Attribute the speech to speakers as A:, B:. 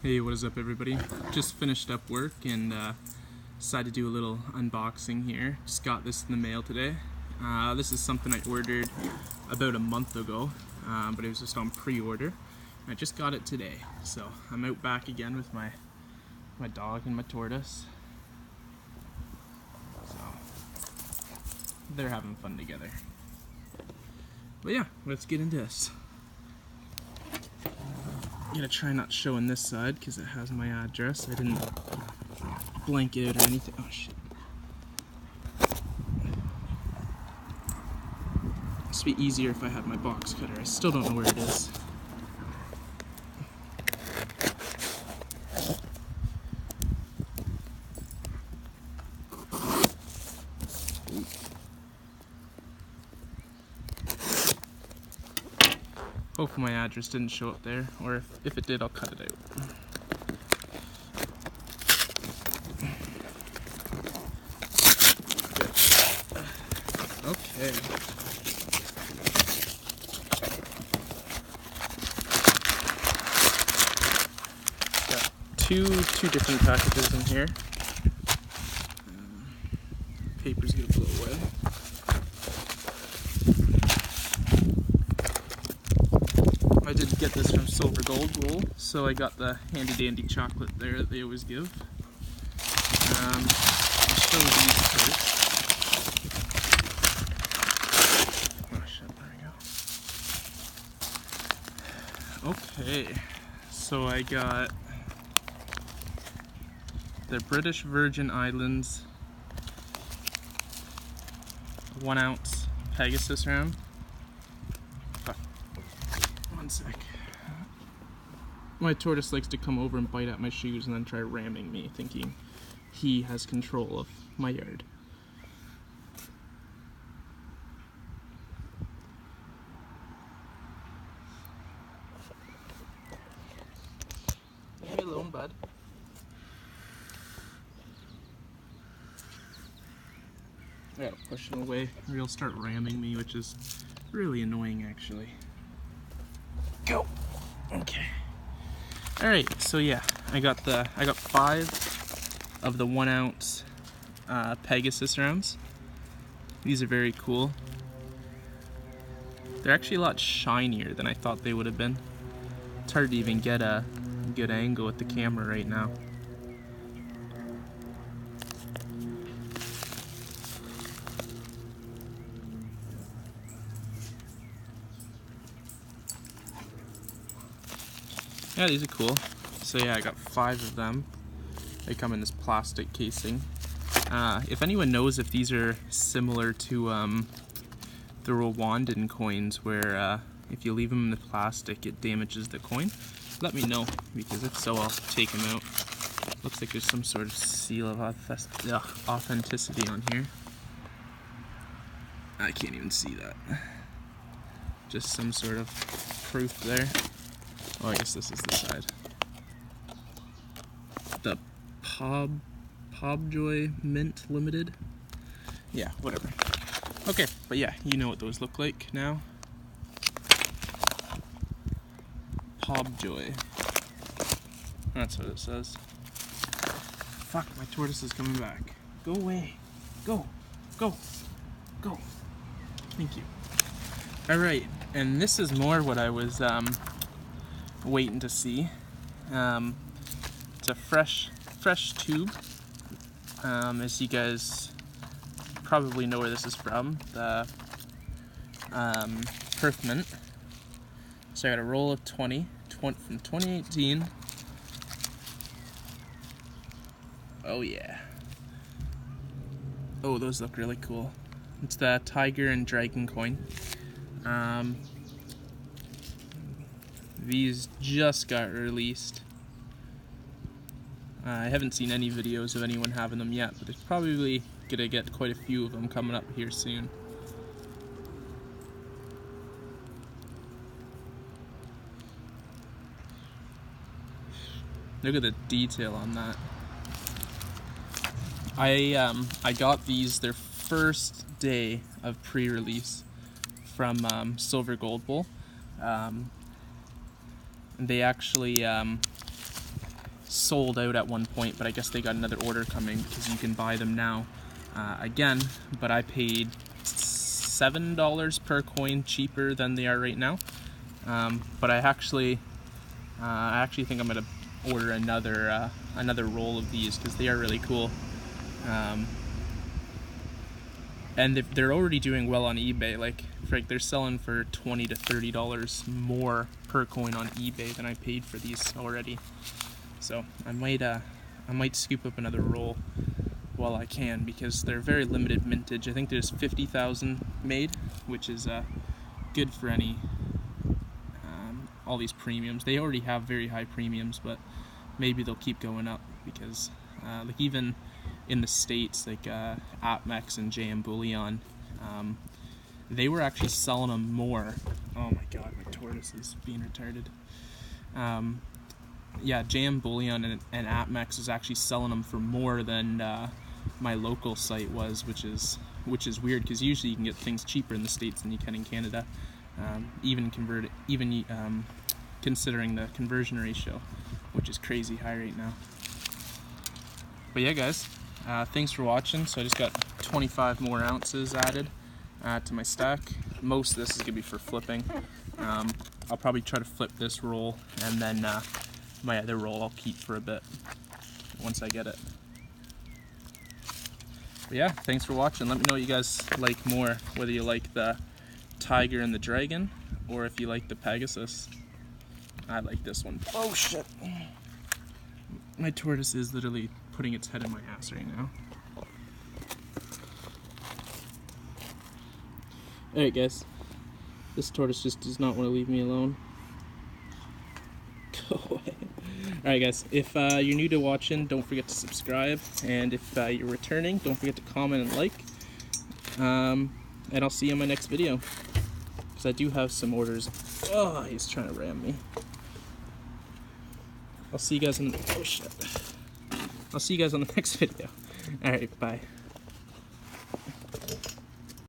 A: Hey, what is up everybody? Just finished up work and decided to do a little unboxing here. Just got this in the mail today. This is something I ordered about a month ago, but it was just on pre-order. I just got it today, so I'm out back again with my dog and my tortoise. So they're having fun together. But yeah, let's get into this. I'm gonna try not showing this side because it has my address. I didn't blank it or anything. Oh shit. This would be easier if I had my box cutter. I still don't know where it is. Hopefully my address didn't show up there, or if it did, I'll cut it out. Okay. Got two different packages in here. Paper's gonna blow away. I did get this from Silvergoldbull, so I got the handy dandy chocolate there that they always give. I'll show these first. Oh shit, there we go. Okay, so I got the British Virgin Islands 1 ounce Pegasus ram. One sec. My tortoise likes to come over and bite at my shoes and then try ramming me, thinking he has control of my yard. Leave me alone, bud. I gotta push him away or he'll start ramming me, which is really annoying actually. Go! Okay. Alright, so yeah, I got 5 of the 1 ounce Pegasus rounds. These are very cool. They're actually a lot shinier than I thought they would have been. It's hard to even get a good angle with the camera right now. Yeah, these are cool. So yeah, I got 5 of them. They come in this plastic casing. If anyone knows if these are similar to the Rwandan coins where if you leave them in the plastic it damages the coin, let me know, because if so I'll take them out. Looks like there's some sort of seal of authenticity on here. I can't even see that. Just some sort of proof there. Oh, I guess this is the side. The Pobjoy Mint Limited. Yeah, whatever. Okay, but yeah, you know what those look like now. Pobjoy. That's what it says. Fuck, my tortoise is coming back. Go away. Go. Go. Go. Thank you. Alright, and this is more what I was waiting to see. It's a fresh tube. As you guys probably know where this is from, the Perth Mint. So I got a roll of 20 from 2018. Oh yeah. Oh, those look really cool. It's the tiger and dragon coin. These just got released. I haven't seen any videos of anyone having them yet, but there's probably gonna get quite a few of them coming up here soon. Look at the detail on that. I got these their first day of pre-release from Silvergoldbull. They actually sold out at one point, but I guess they got another order coming because you can buy them now again. But I paid $7 per coin cheaper than they are right now. But I actually think I'm gonna order another roll of these because they are really cool. And they're already doing well on eBay. Like they're selling for $20 to $30 more per coin on eBay than I paid for these already. So I might scoop up another roll while I can, because they're very limited mintage. I think there's 50,000 made, which is good for any all these premiums. They already have very high premiums, but maybe they'll keep going up because like even in the States, like APMEX and JM Bullion, they were actually selling them more. Oh my god, my tortoise is being retarded. Yeah, JM Bullion and APMEX is actually selling them for more than my local site was, which is weird because usually you can get things cheaper in the States than you can in Canada, even considering the conversion ratio, which is crazy high right now. But yeah, guys, thanks for watching. So I just got 25 more ounces added to my stack. Most of this is gonna be for flipping. I'll probably try to flip this roll, and then my other roll I'll keep for a bit once I get it. But yeah, thanks for watching. Let me know what you guys like more, whether you like the tiger and the dragon, or if you like the Pegasus. I like this one. Oh shit! My tortoise is literally putting its head in my ass right now. Alright guys, this tortoise just does not want to leave me alone. Go away. Alright guys, if you're new to watching, don't forget to subscribe, and if you're returning, don't forget to comment and like, and I'll see you in my next video, because I do have some orders. Oh, he's trying to ram me. I'll see you guys in the, oh shit. I'll see you guys on the next video. Alright, bye.